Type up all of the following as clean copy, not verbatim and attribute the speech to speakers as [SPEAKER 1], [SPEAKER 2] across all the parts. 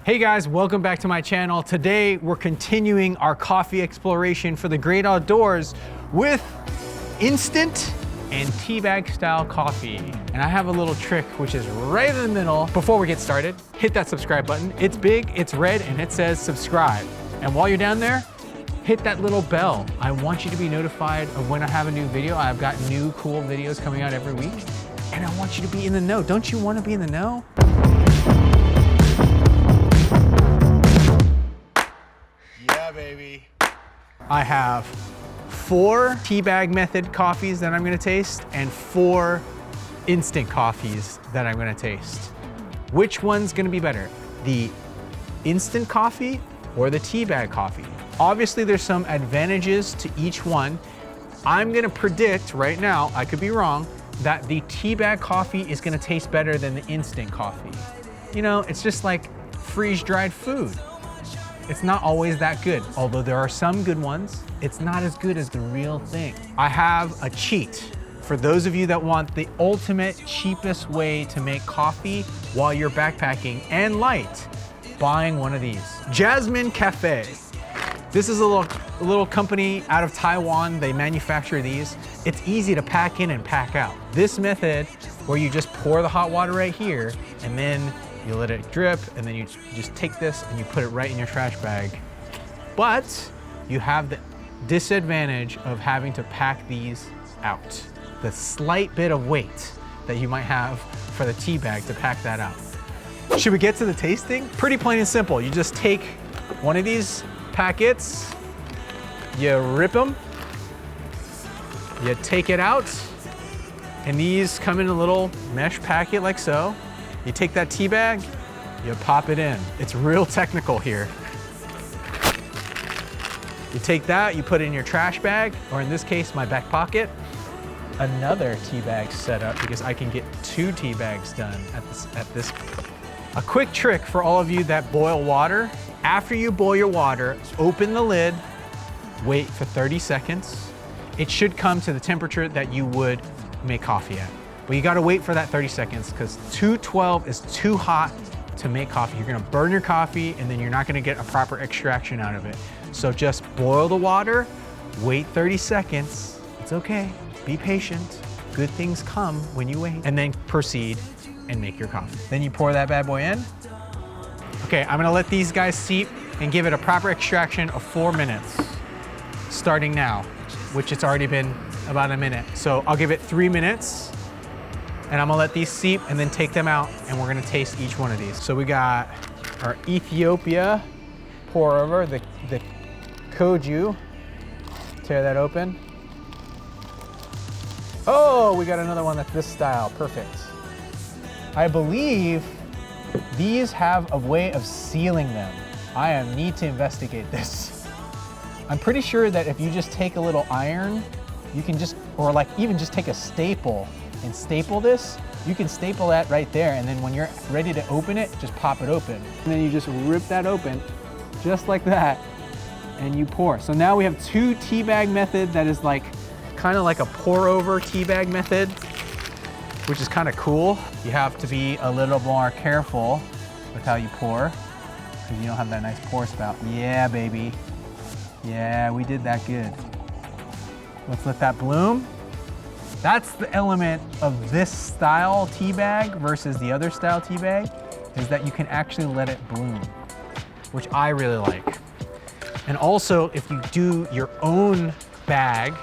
[SPEAKER 1] Hey guys, welcome back to my channel. Today we're continuing our coffee exploration for the great outdoors with instant and teabag style coffee. And I have a little trick which is right in the middle. Before we get started, hit that subscribe button. It's big, it's red, and it says subscribe. And while you're down there, hit that little bell. I want you to be notified of when I have a new video. I've got new cool videos coming out every week. And I want you to be in the know. Don't you want to be in the know?
[SPEAKER 2] Yeah, baby.
[SPEAKER 1] I have 4 teabag method coffees that I'm gonna taste and 4 instant coffees that I'm gonna taste. Which one's gonna be better? The instant coffee or the teabag coffee? Obviously there's some advantages to each one. I'm gonna predict right now, I could be wrong, that the teabag coffee is gonna taste better than the instant coffee. You know, it's just like freeze-dried food. It's not always that good. Although there are some good ones, it's not as good as the real thing. I have a cheat for those of you that want the ultimate cheapest way to make coffee while you're backpacking and light, buying one of these. Jasmine Cafe. This is a little company out of Taiwan. They manufacture these. It's easy to pack in and pack out. This method where you just pour the hot water right here and then you let it drip, and then you just take this and you put it right in your trash bag. But you have the disadvantage of having to pack these out. The slight bit of weight that you might have for the tea bag to pack that out. Should we get to the tasting? Pretty plain and simple. You just take one of these packets, you rip them, you take it out, and these come in a little mesh packet like so. You take that tea bag, you pop it in. It's real technical here. You take that, you put it in your trash bag, or in this case, my back pocket. Another tea bag setup because I can get 2 tea bags done at this. A quick trick for all of you that boil water. After you boil your water, open the lid, wait for 30 seconds. It should come to the temperature that you would make coffee at. But you gotta wait for that 30 seconds because 212 is too hot to make coffee. You're gonna burn your coffee and then you're not gonna get a proper extraction out of it. So just boil the water, wait 30 seconds. It's okay, be patient. Good things come when you wait. And then proceed and make your coffee. Then you pour that bad boy in. Okay, I'm gonna let these guys seep and give it a proper extraction of 4 minutes, starting now, which it's already been about a minute. So I'll give it 3 minutes. And I'm gonna let these seep and then take them out and we're gonna taste each one of these. So we got our Ethiopia pour over, the Kuju. Tear that open. Oh, we got another one that's this style, perfect. I believe these have a way of sealing them. I need to investigate this. I'm pretty sure that if you just take a little iron, you can just, or like even just take a staple and staple this, you can staple that right there, and then when you're ready to open it, just pop it open. And then you just rip that open, just like that, and you pour. So now we have 2 tea bag method that is like, kind of like a pour over tea bag method, which is kind of cool. You have to be a little more careful with how you pour, because you don't have that nice pour spout. Yeah, baby. Yeah, we did that good. Let's let that bloom. That's the element of this style tea bag versus the other style tea bag, is that you can actually let it bloom, which I really like. And also, if you do your own bag,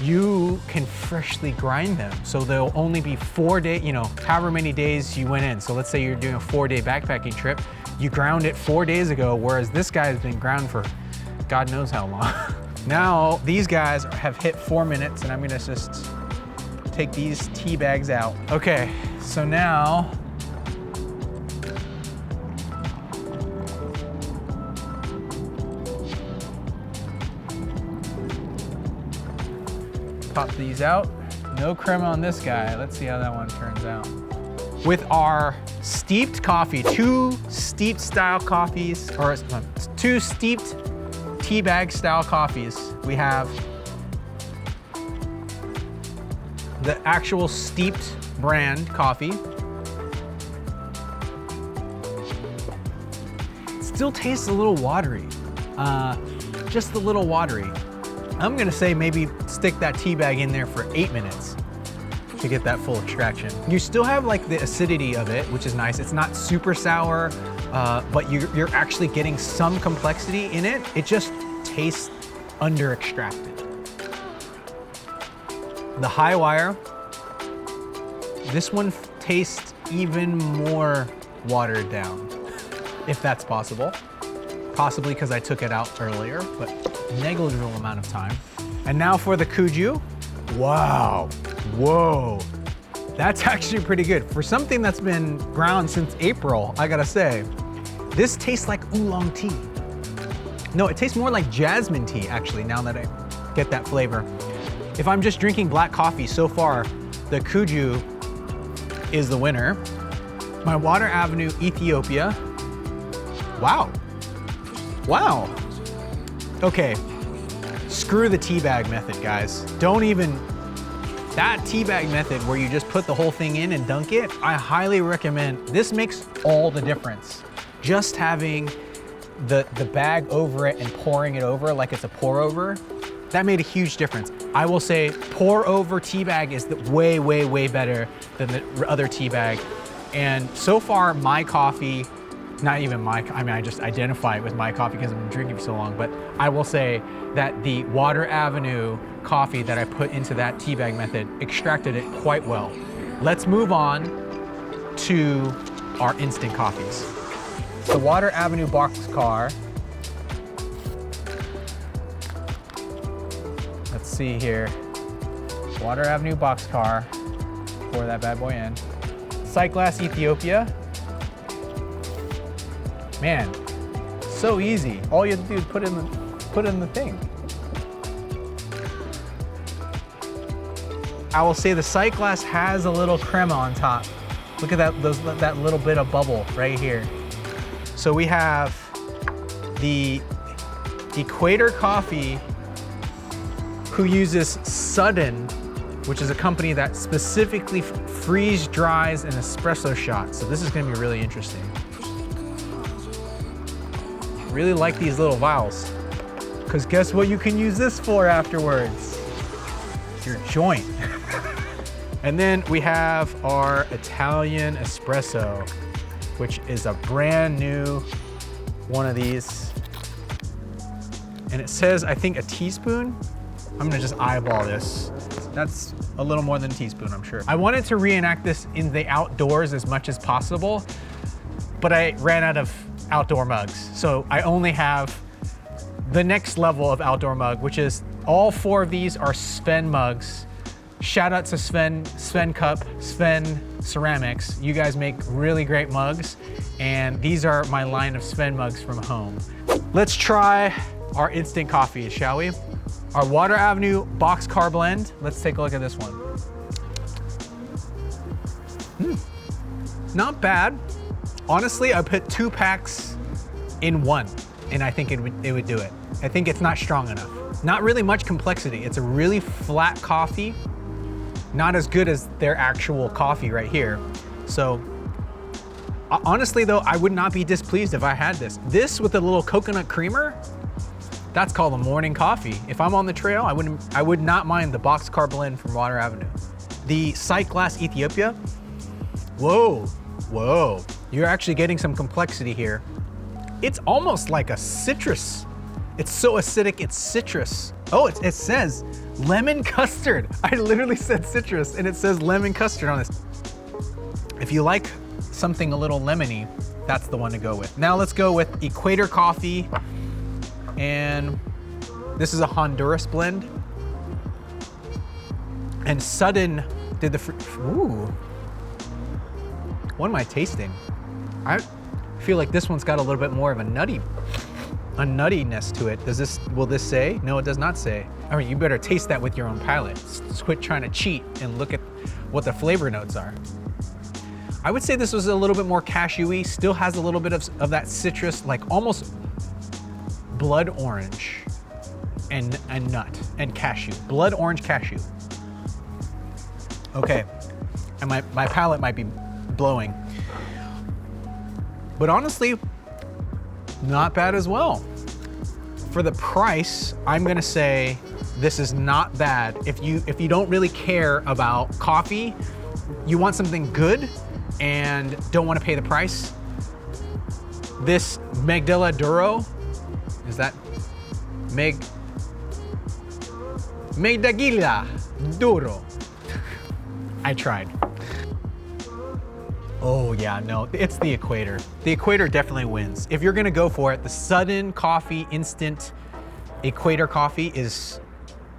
[SPEAKER 1] you can freshly grind them. So they'll only be 4 days, you know, however many days you went in. So let's say you're doing a 4-day backpacking trip, you ground it 4 days ago, whereas this guy has been ground for God knows how long. Now, these guys have hit 4 minutes and I'm gonna just take these tea bags out. Okay, so now, pop these out. No crema on this guy. Let's see how that one turns out. With our steeped coffee, 2 steeped style coffees, or 2 steeped tea bag style coffees. We have the actual steeped brand coffee. still tastes a little watery, just a little watery. I'm gonna say maybe stick that tea bag in there for 8 minutes to get that full extraction. You still have like the acidity of it, which is nice. It's not super sour, but you're actually getting some complexity in it. It just tastes under extracted. The high wire, this one tastes even more watered down, if that's possible. Possibly because I took it out earlier, but negligible amount of time. And now for the Kuju. Wow, whoa. That's actually pretty good. For something that's been ground since April, I gotta say, this tastes like oolong tea. No, it tastes more like jasmine tea, actually, now that I get that flavor. If I'm just drinking black coffee, so far, the Kuju is the winner. My Water Avenue Ethiopia. Wow. Wow. Okay, screw the teabag method, guys. Don't even, that teabag method where you just put the whole thing in and dunk it, I highly recommend. This makes all the difference. Just having the bag over it and pouring it over like it's a pour over, that made a huge difference. I will say pour over teabag is way, way, way better than the other teabag. And so far, my coffee, not even my, I mean, I just identify it with my coffee because I've been drinking for so long, but I will say that the Water Avenue coffee that I put into that teabag method extracted it quite well. Let's move on to our instant coffees. The Water Avenue boxcar. Let's see here. Water Avenue boxcar. Pour that bad boy in. Sight Glass Ethiopia. Man, so easy. All you have to do is put in the thing. I will say the Sight Glass has a little crema on top. Look at that little bit of bubble right here. So we have the Equator Coffee, who uses Sudden, which is a company that specifically freeze dries an espresso shot. So this is gonna be really interesting. Really like these little vials, because guess what you can use this for afterwards? Your joint. And then we have our Italian Espresso, which is a brand new one of these. And it says, I think, a teaspoon. I'm gonna just eyeball this. That's a little more than a teaspoon, I'm sure. I wanted to reenact this in the outdoors as much as possible, but I ran out of outdoor mugs. So I only have the next level of outdoor mug, which is all 4 of these are Sven mugs. Shout out to Sven Cup, Sven Ceramics. You guys make really great mugs, and these are my line of Sven mugs from home. Let's try our instant coffee, shall we? Our Water Avenue Boxcar Blend. Let's take a look at this one. Not bad. Honestly, I put 2 packs in one, and I think it would do it. I think it's not strong enough. Not really much complexity. It's a really flat coffee. Not as good as their actual coffee right here. So honestly though, I would not be displeased if I had this. This with a little coconut creamer, that's called a morning coffee. If I'm on the trail, I would not mind the Boxcar Blend from Water Avenue. The Sight Glass Ethiopia, whoa, whoa. You're actually getting some complexity here. It's almost like a citrus. It's so acidic, it's citrus. Oh, it says lemon custard. I literally said citrus and it says lemon custard on this. If you like something a little lemony, that's the one to go with. Now let's go with Equator Coffee. And this is a Honduras blend. And Sudden did the, ooh. What am I tasting? I feel like this one's got a little bit more of a nuttiness to it. Will this say? No, it does not say. I mean, you better taste that with your own palate. Quit trying to cheat and look at what the flavor notes are. I would say this was a little bit more cashewy, still has a little bit of that citrus, like almost blood orange and nut and cashew. Blood orange cashew. Okay, and my palate might be blowing. But honestly, Not bad as well. For the price, I'm gonna say this is not bad. If you don't really care about coffee, you want something good and don't want to pay the price, this Magdala Duro, is that Magdala Duro. I tried. Oh yeah, no, it's the Equator. The Equator definitely wins. If you're gonna go for it, the sudden coffee instant Equator coffee is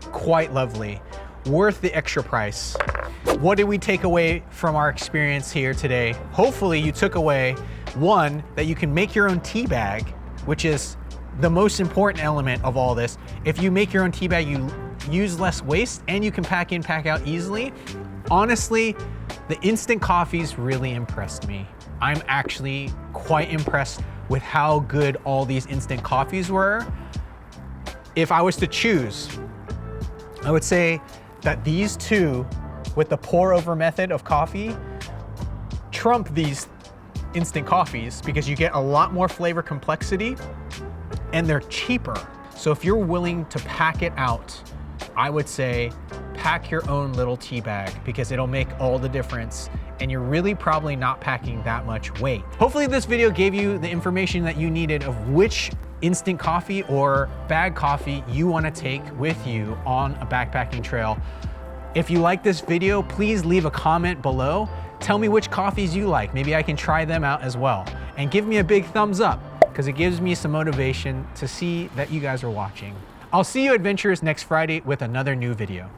[SPEAKER 1] quite lovely, worth the extra price. What did we take away from our experience here today? Hopefully you took away, one, that you can make your own tea bag, which is the most important element of all this. If you make your own tea bag, you use less waste and you can pack in, pack out easily. Honestly, the instant coffees really impressed me. I'm actually quite impressed with how good all these instant coffees were. If I was to choose, I would say that these two, with the pour over method of coffee, trump these instant coffees because you get a lot more flavor complexity and they're cheaper. So if you're willing to pack it out, I would say pack your own little tea bag because it'll make all the difference and you're really probably not packing that much weight. Hopefully this video gave you the information that you needed of which instant coffee or bag coffee you want to take with you on a backpacking trail. If you like this video, please leave a comment below. Tell me which coffees you like. Maybe I can try them out as well. And give me a big thumbs up because it gives me some motivation to see that you guys are watching. I'll see you adventurers next Friday with another new video.